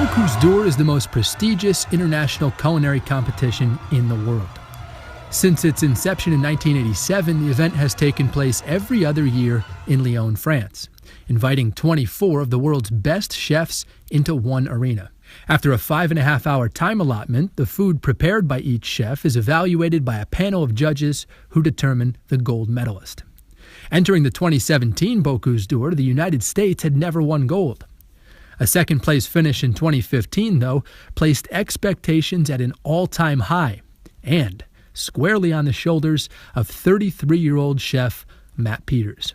Bocuse d'Or is the most prestigious international culinary competition in the world. Since its inception in 1987, the event has taken place every other year in Lyon, France, inviting 24 of the world's best chefs into one arena. After a 5.5-hour time allotment, the food prepared by each chef is evaluated by a panel of judges who determine the gold medalist. Entering the 2017 Bocuse d'Or, the United States had never won gold. A second-place finish in 2015, though, placed expectations at an all-time high and squarely on the shoulders of 33-year-old chef Matt Peters.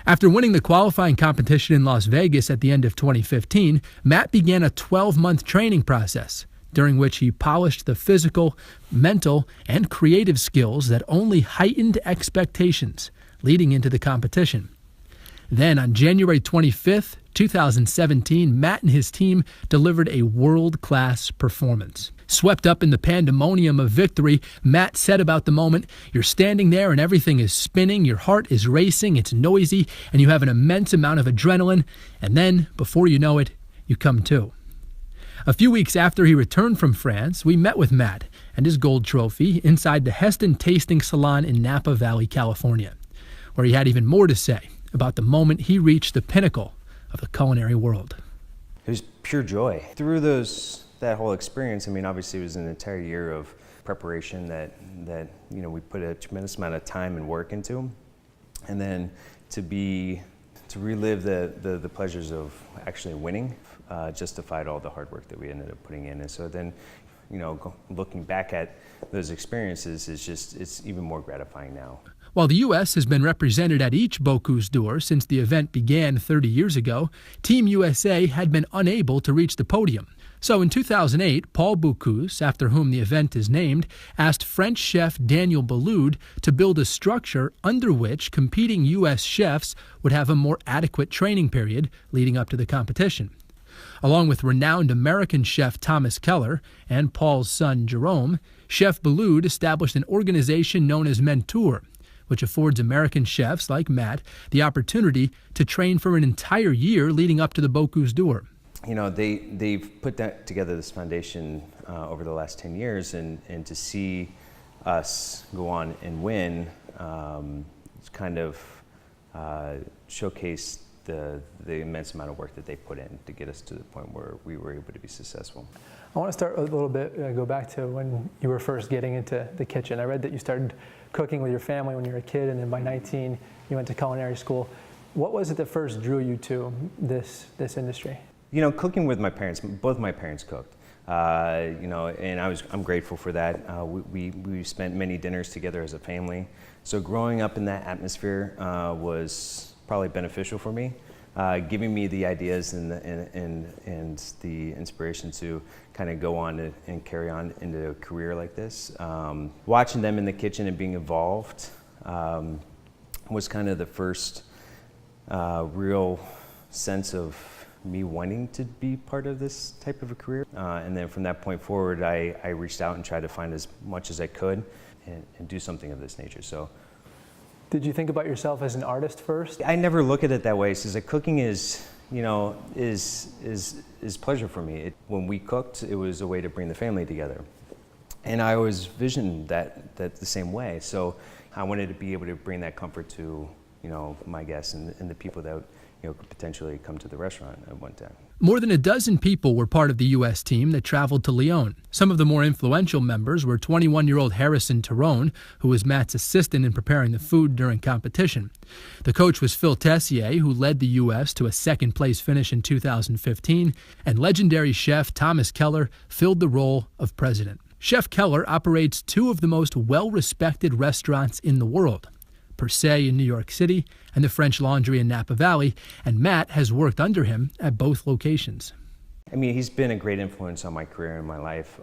After winning the qualifying competition in Las Vegas at the end of 2015, Matt began a 12-month training process, during which he polished the physical, mental, and creative skills that only heightened expectations leading into the competition. Then, on January 25th, 2017, Matt and his team delivered a world-class performance. Swept up in the pandemonium of victory, Matt said about the moment, "You're standing there and everything is spinning, your heart is racing, it's noisy, and you have an immense amount of adrenaline, and then, before you know it, you come to." A few weeks after he returned from France, we met with Matt and his gold trophy inside the HESTAN tasting salon in Napa Valley, California, where he had even more to say about the moment he reached the pinnacle of the culinary world. It was pure joy. Through that whole experience, I mean, obviously it was an entire year of preparation that we put a tremendous amount of time and work into. And then to relive the pleasures of actually winning justified all the hard work that we ended up putting in. And so then, looking back at those experiences, it's even more gratifying now. While the U.S. has been represented at each Bocuse d'Or since the event began 30 years ago, Team USA had been unable to reach the podium. So in 2008, Paul Bocuse, after whom the event is named, asked French chef Daniel Boulud to build a structure under which competing U.S. chefs would have a more adequate training period leading up to the competition. Along with renowned American chef Thomas Keller and Paul's son Jerome, Chef Boulud established an organization known as Mentour, which affords American chefs like Matt the opportunity to train for an entire year leading up to the Bocuse d'Or. They've put that together, this foundation, over the last 10 years, and to see us go on and win, kind of showcased the immense amount of work that they put in to get us to the point where we were able to be successful. I want to start a little bit, go back to when you were first getting into the kitchen. I read that you started cooking with your family when you were a kid, and then by 19, you went to culinary school. What was it that first drew you to this industry? Cooking with my parents. Both my parents cooked. And I'm grateful for that. We spent many dinners together as a family. So growing up in that atmosphere was probably beneficial for me, giving me the ideas and the inspiration to kind of go on and carry on into a career like this. Watching them in the kitchen and being involved was kind of the first real sense of me wanting to be part of this type of a career. And then from that point forward, I reached out and tried to find as much as I could and do something of this nature. So, did you think about yourself as an artist first? I never look at it that way. Since cooking is pleasure for me. When we cooked, it was a way to bring the family together. And I always visioned that the same way. So I wanted to be able to bring that comfort to, my guests and the people that could potentially come to the restaurant at one time. More than a dozen people were part of the U.S. team that traveled to Lyon. Some of the more influential members were 21-year-old Harrison Tyrone, who was Matt's assistant in preparing the food during competition. The coach was Phil Tessier, who led the U.S. to a second-place finish in 2015, and legendary chef Thomas Keller filled the role of president. Chef Keller operates two of the most well-respected restaurants in the world, Per Se in New York City and the French Laundry in Napa Valley, and Matt has worked under him at both locations. I mean, he's been a great influence on my career and my life.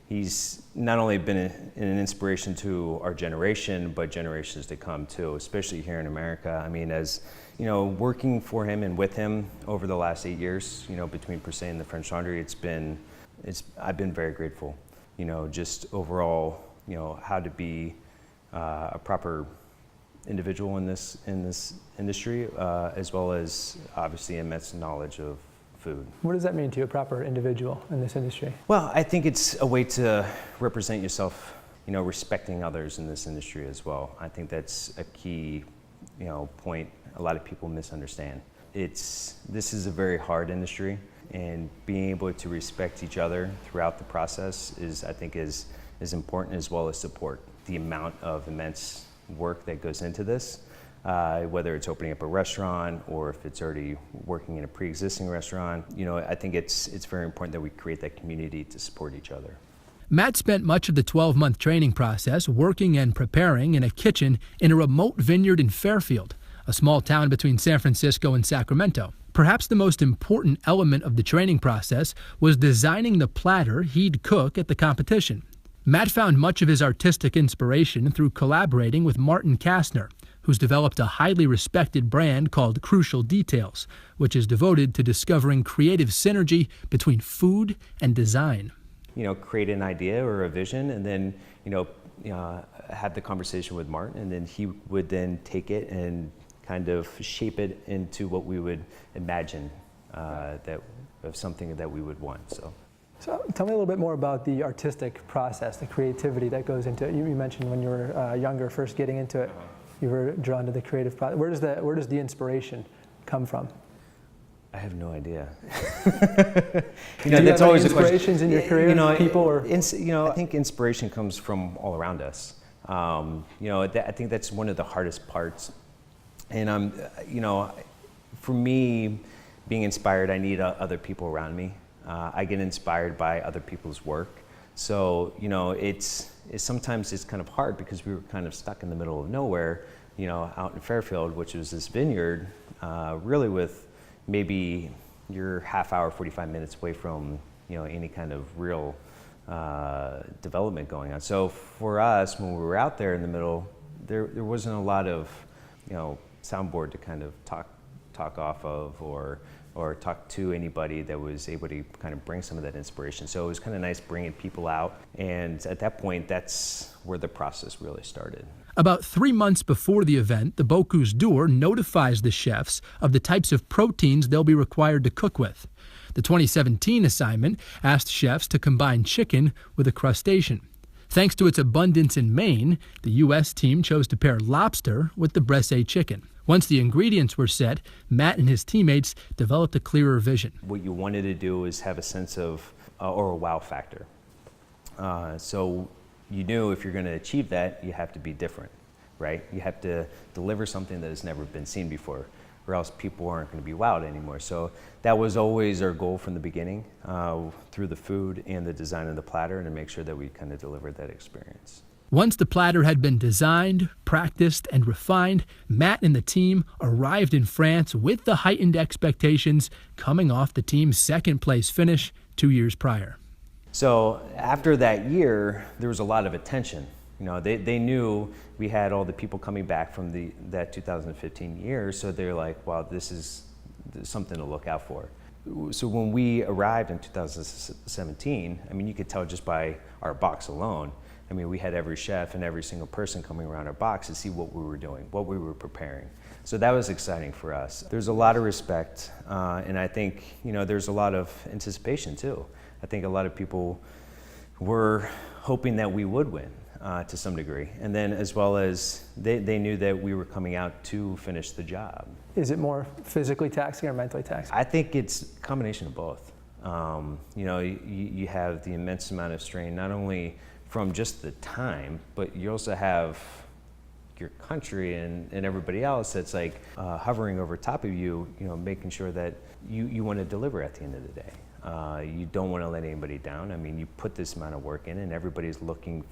He's not only been an inspiration to our generation, but generations to come too, especially here in America. I mean, as working for him and with him over the last 8 years, between Per Se and the French Laundry, I've been very grateful. Just overall, how to be a proper individual in this industry, as well as obviously immense knowledge of food. What does that mean to you, a proper individual in this industry? Well, I think it's a way to represent yourself, respecting others in this industry as well. I think that's a key, point a lot of people misunderstand. This is a very hard industry, and being able to respect each other throughout the process I think is important, as well as support. The amount of immense work that goes into this, whether it's opening up a restaurant or if it's already working in a pre-existing restaurant, I think it's very important that we create that community to support each other. Matt spent much of the 12-month training process working and preparing in a kitchen in a remote vineyard in Fairfield, a small town between San Francisco and Sacramento. Perhaps the most important element of the training process was designing the platter he'd cook at the competition. Matt found much of his artistic inspiration through collaborating with Martin Kastner, who's developed a highly respected brand called Crucial Details, which is devoted to discovering creative synergy between food and design. Create an idea or a vision, and then, have the conversation with Martin, and then he would then take it and kind of shape it into what we would imagine of something that we would want. So tell me a little bit more about the artistic process, the creativity that goes into it. You mentioned when you were younger, first getting into it, you were drawn to the creative process. Where does the inspiration come from? I have no idea. Do you have any inspirations in your career, people, or? I think inspiration comes from all around us. I think that's one of the hardest parts. And for me, being inspired, I need other people around me. I get inspired by other people's work. So, sometimes it's kind of hard because we were kind of stuck in the middle of nowhere, out in Fairfield, which was this vineyard, really with maybe you're half hour, 45 minutes away from, any kind of real development going on. So for us, when we were out there in the middle, there wasn't a lot of, soundboard to kind of talk off of or talk to anybody that was able to kind of bring some of that inspiration. So it was kind of nice bringing people out. And at that point, that's where the process really started. About 3 months before the event, the Bocuse d'Or notifies the chefs of the types of proteins they'll be required to cook with. The 2017 assignment asked chefs to combine chicken with a crustacean. Thanks to its abundance in Maine, the U.S. team chose to pair lobster with the Bresse chicken. Once the ingredients were set, Matt and his teammates developed a clearer vision. What you wanted to do is have a sense of, or a wow factor. So you knew if you're going to achieve that, you have to be different, right? You have to deliver something that has never been seen before, or else people aren't going to be wowed anymore. So that was always our goal from the beginning, through the food and the design of the platter, and to make sure that we kind of delivered that experience. Once the platter had been designed, practiced, and refined, Matt and the team arrived in France with the heightened expectations coming off the team's second-place finish 2 years prior. So after that year, there was a lot of attention. They knew we had all the people coming back from that 2015 year, so they're like, wow, this is something to look out for. So when we arrived in 2017, you could tell just by our box alone. We had every chef and every single person coming around our box to see what we were doing, what we were preparing. So that was exciting for us. There's a lot of respect, and I think, there's a lot of anticipation too. I think a lot of people were hoping that we would win to some degree. And then as well as they knew that we were coming out to finish the job. Is it more physically taxing or mentally taxing? I think it's a combination of both. You have the immense amount of strain, not only from just the time, but you also have your country and everybody else that's like hovering over top of you, making sure that you want to deliver at the end of the day. You don't want to let anybody down. You put this amount of work in, and everybody's looking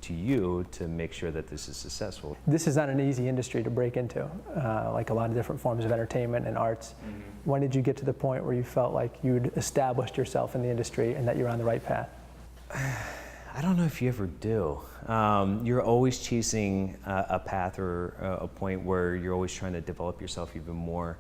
to you to make sure that this is successful. This is not an easy industry to break into, like a lot of different forms of entertainment and arts. Mm-hmm. When did you get to the point where you felt like you'd established yourself in the industry and that you're on the right path? I don't know if you ever do. You're always chasing a path or a point where you're always trying to develop yourself even more.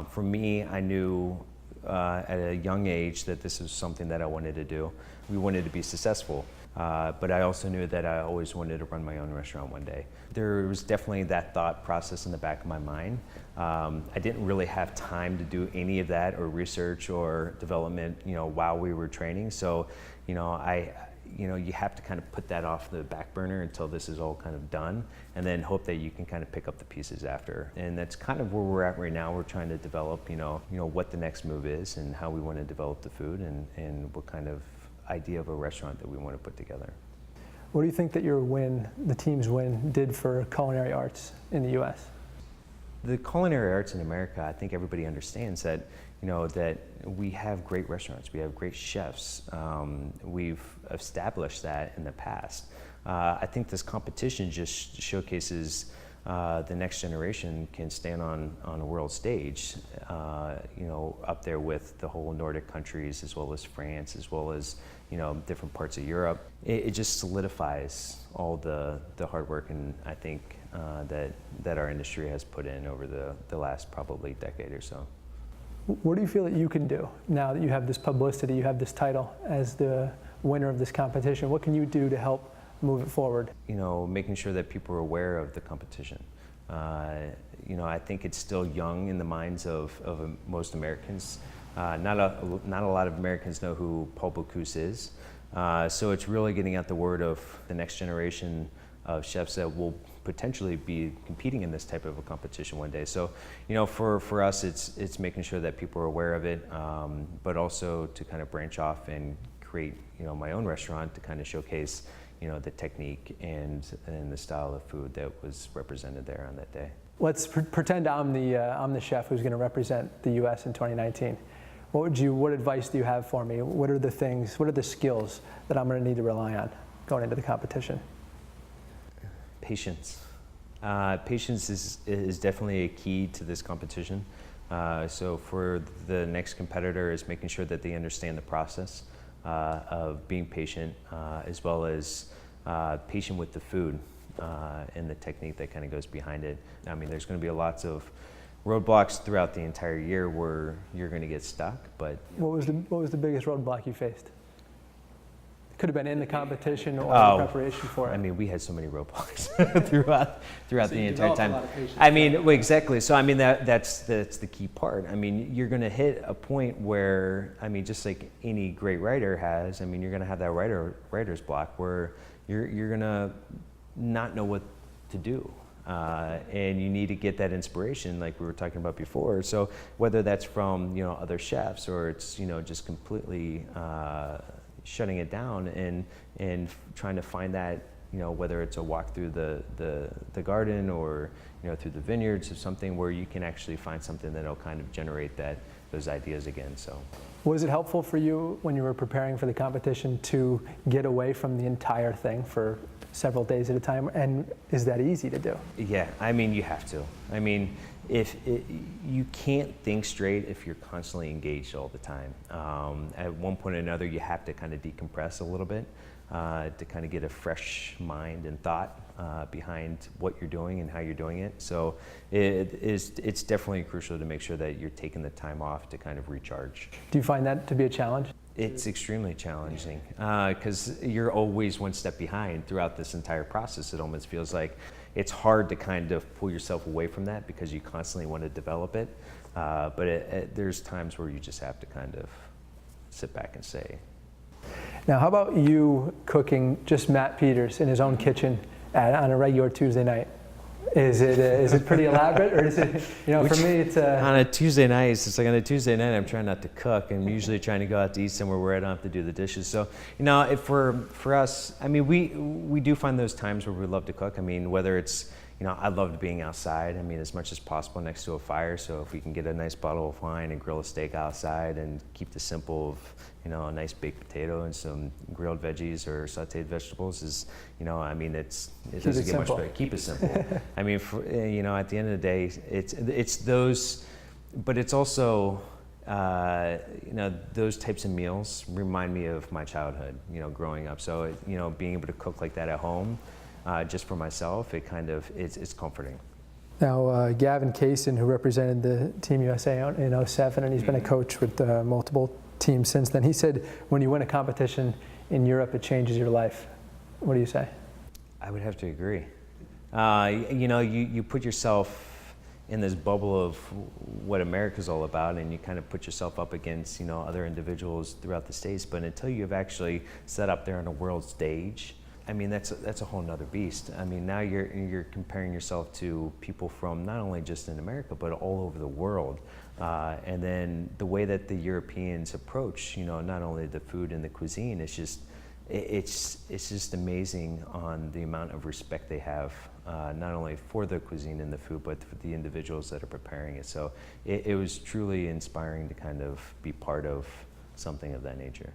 For me, I knew at a young age that this was something that I wanted to do. We wanted to be successful. But I also knew that I always wanted to run my own restaurant one day. There was definitely that thought process in the back of my mind. I didn't really have time to do any of that or research or development, while we were training. So, you have to kind of put that off the back burner until this is all kind of done, and then hope that you can kind of pick up the pieces after. And that's kind of where we're at right now. We're trying to develop, what the next move is and how we want to develop the food and what kind of idea of a restaurant that we want to put together. What do you think that the team's win, did for culinary arts in the U.S.? The culinary arts in America, I think everybody understands that, that we have great restaurants, we have great chefs. We've established that in the past. I think this competition just showcases the next generation can stand on a world stage, up there with the whole Nordic countries, as well as France, as well as different parts of Europe. It just solidifies all the hard work, and I think that our industry has put in over the last probably decade or so. What do you feel that you can do now that you have this publicity, you have this title as the winner of this competition? What can you do to help move it forward? Making sure that people are aware of the competition. I think it's still young in the minds of most Americans. Not a lot of Americans know who Paul Bocuse is. So it's really getting out the word of the next generation of chefs that will potentially be competing in this type of a competition one day. So, for us, it's making sure that people are aware of it, but also to kind of branch off and create, my own restaurant to kind of showcase, the technique and the style of food that was represented there on that day. Let's pretend I'm the chef who's going to represent the U.S. in 2019. What advice do you have for me? What are the skills that I'm going to need to rely on going into the competition? Patience. Patience is definitely a key to this competition. So for the next competitor is making sure that they understand the process of being patient, as well as patient with the food and the technique that kind of goes behind it. I mean, there's going to be lots of roadblocks throughout the entire year where you're going to get stuck, but... What was the biggest roadblock you faced? Could have been in the competition or in preparation for it. I mean, we had so many roadblocks throughout the entire time. I mean, well, exactly. So I mean, that's the key part. I mean, you're going to hit a point where, I mean, just like any great writer has, I mean, you're going to have that writer's block where you're going to not know what to do. And you need to get that inspiration like we were talking about before. So whether that's from, other chefs or it's, just completely shutting it down and trying to find that, whether it's a walk through the garden or, through the vineyards or something where you can actually find something that'll kind of generate those ideas again. So, was it helpful for you when you were preparing for the competition to get away from the entire thing for several days at a time? And is that easy to do? Yeah, I mean, you have to. I mean, you can't think straight if you're constantly engaged all the time. At one point or another, you have to kind of decompress a little bit to kind of get a fresh mind and thought behind what you're doing and how you're doing it. So it's definitely crucial to make sure that you're taking the time off to kind of recharge. Do you find that to be a challenge? It's extremely challenging because you're always one step behind throughout this entire process. It almost feels like it's hard to kind of pull yourself away from that because you constantly want to develop it. But there's times where you just have to kind of sit back and say. Now, how about you cooking just Matt Peters in his own kitchen on a regular Tuesday night? Is it pretty elaborate, or is it, for me it's on a Tuesday night, it's like on a Tuesday night I'm trying not to cook. I'm usually trying to go out to eat somewhere where I don't have to do the dishes. So, for us, I mean, we do find those times where we love to cook. I mean, whether it's, I loved being outside, I mean, as much as possible next to a fire. So if we can get a nice bottle of wine and grill a steak outside and keep the simple of, a nice baked potato and some grilled veggies or sauteed vegetables is, I mean, it doesn't get much better. Keep it simple. I mean, at the end of the day, it's those, but it's also, those types of meals remind me of my childhood, growing up. So, being able to cook like that at home, just for myself, it's comforting. Now, Gavin Kaysen, who represented the Team USA in 2007, and he's been a coach with multiple team since then. He said when you win a competition in Europe, it changes your life. What do you say? I would have to agree. You know, you put yourself in this bubble of what America's all about, and you kind of put yourself up against, you know, other individuals throughout the States, but until you've actually set up there on a world stage, I mean, that's a whole nother beast. I mean, now you're comparing yourself to people from not only just in America, but all over the world. And then the way that the Europeans approach, you know, not only the food and the cuisine, it's just amazing on the amount of respect they have, not only for the cuisine and the food, but for the individuals that are preparing it. So it was truly inspiring to kind of be part of something of that nature.